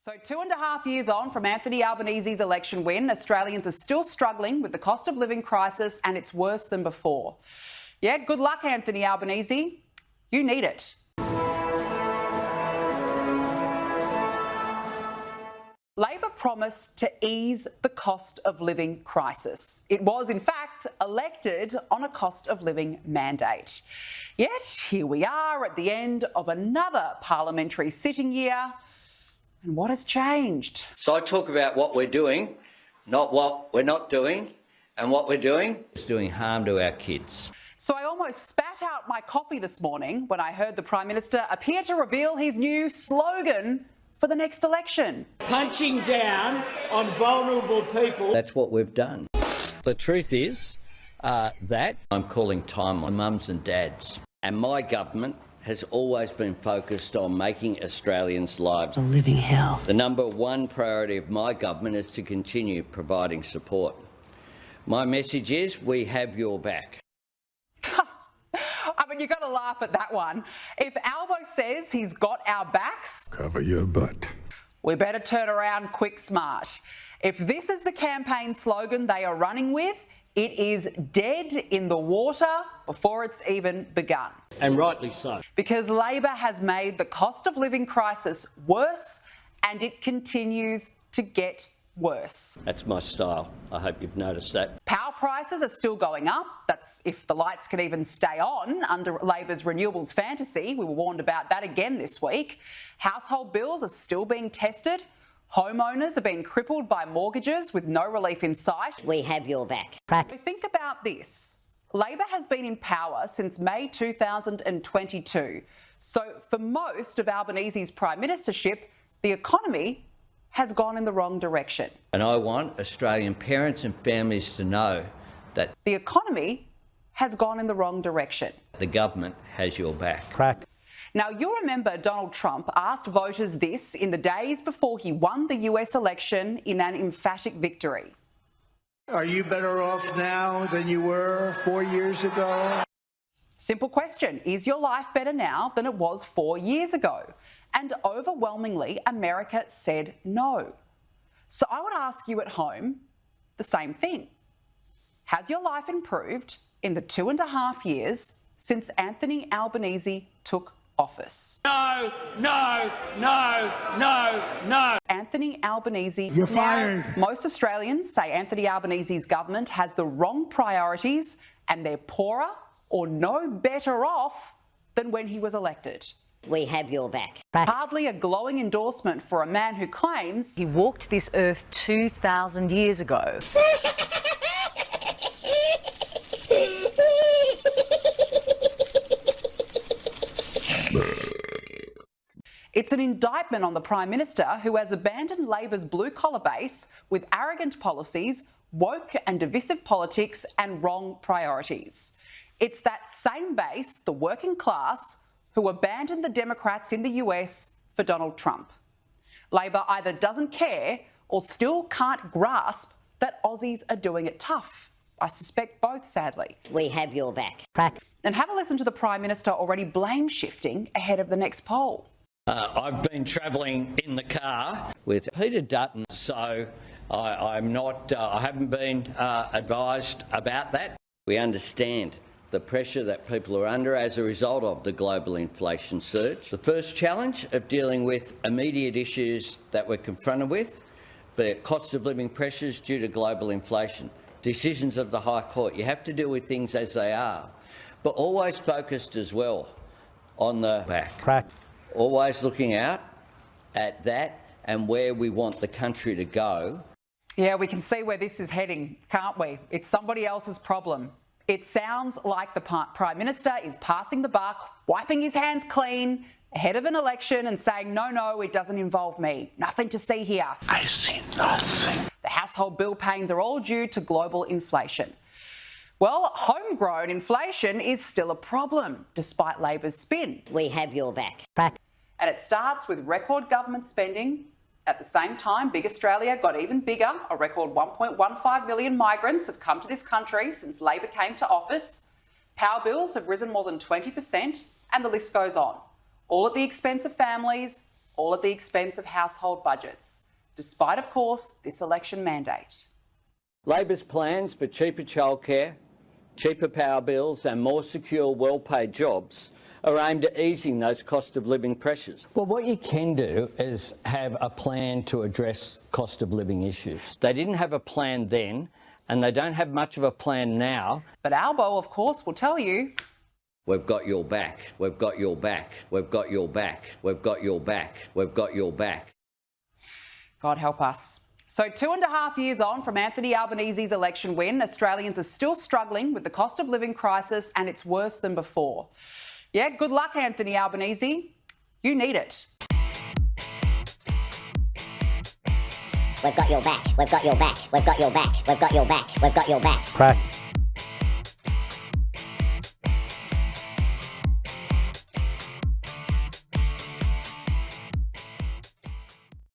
So 2.5 years on from Anthony Albanese's election win, Australians are still struggling with the cost of living crisis, and it's worse than before. Yeah, good luck, Anthony Albanese. You need it. Labor promised to ease the cost of living crisis. It was, in fact, elected on a cost of living mandate. Yet, here we are at the end of another parliamentary sitting year. And what has changed? So I talk about what we're doing, not what we're not doing, and what we're doing is doing harm to our kids. So I almost spat out my coffee this morning when I heard the Prime Minister appear to reveal his new slogan for the next election. Punching down on vulnerable people. That's what we've done. The truth is that I'm calling time on mums and dads. And my government has always been focused on making Australians' lives a living hell. The number one priority of my government is to continue providing support. My message is we have your back. I mean, you've got to laugh at that one. If Albo says he's got our backs, cover your butt. We better turn around quick smart. If this is the campaign slogan they are running with, it is dead in the water before it's even begun. And rightly so. Because Labor has made the cost of living crisis worse, and it continues to get worse. That's my style. I hope you've noticed that. Power prices are still going up. That's if the lights can even stay on under Labor's renewables fantasy. We were warned about that again this week. Household bills are still being tested. Homeowners are being crippled by mortgages with no relief in sight. We have your back. Think about this. Labor has been in power since May 2022. So for most of Albanese's prime ministership, the economy has gone in the wrong direction. And I want Australian parents and families to know that the economy has gone in the wrong direction. The government has your back. Crack. Now, you'll remember Donald Trump asked voters this in the days before he won the US election in an emphatic victory. Are you better off now than you were 4 years ago? Simple question. Is your life better now than it was 4 years ago? And overwhelmingly, America said no. So I would ask you at home the same thing. Has your life improved in the 2.5 years since Anthony Albanese took office? No, no, no, no, no. Anthony Albanese. You're fired. Now, most Australians say Anthony Albanese's government has the wrong priorities and they're poorer or no better off than when he was elected. We have your back. Hardly a glowing endorsement for a man who claims he walked this earth 2,000 years ago. It's an indictment on the Prime Minister, who has abandoned Labor's blue-collar base with arrogant policies, woke and divisive politics and wrong priorities. It's that same base, the working class, who abandoned the Democrats in the US for Donald Trump. Labor either doesn't care or still can't grasp that Aussies are doing it tough. I suspect both, sadly. We have your back. And have a listen to the Prime Minister already blame-shifting ahead of the next poll. I've been travelling in the car with Peter Dutton, so I haven't been advised about that. We understand the pressure that people are under as a result of the global inflation surge. The first challenge of dealing with immediate issues that we're confronted with, the cost of living pressures due to global inflation, decisions of the High Court. You have to deal with things as they are, but always focused as well on the back. Crack. Always looking out at that and where we want the country to go. Yeah, we can see where this is heading, can't we? It's somebody else's problem. It sounds like the Prime Minister is passing the buck, wiping his hands clean ahead of an election and saying, no, it doesn't involve me. Nothing to see here. I see nothing. The household bill pains are all due to global inflation. Well, homegrown inflation is still a problem, despite Labor's spin. We have your back. And it starts with record government spending. At the same time, Big Australia got even bigger. A record 1.15 million migrants have come to this country since Labor came to office. Power bills have risen more than 20%, and the list goes on. All at the expense of families, all at the expense of household budgets, despite, of course, this election mandate. Labor's plans for cheaper childcare, cheaper power bills and more secure, well-paid jobs are aimed at easing those cost of living pressures. Well, what you can do is have a plan to address cost of living issues. They didn't have a plan then, and they don't have much of a plan now. But Albo, of course, will tell you, We've got your back, we've got your back, we've got your back, we've got your back, we've got your back. God help us. So 2.5 years on from Anthony Albanese's election win, Australians are still struggling with the cost of living crisis, and it's worse than before. Yeah, good luck, Anthony Albanese. You need it. We've got your back. We've got your back. We've got your back. We've got your back. We've got your back. Crack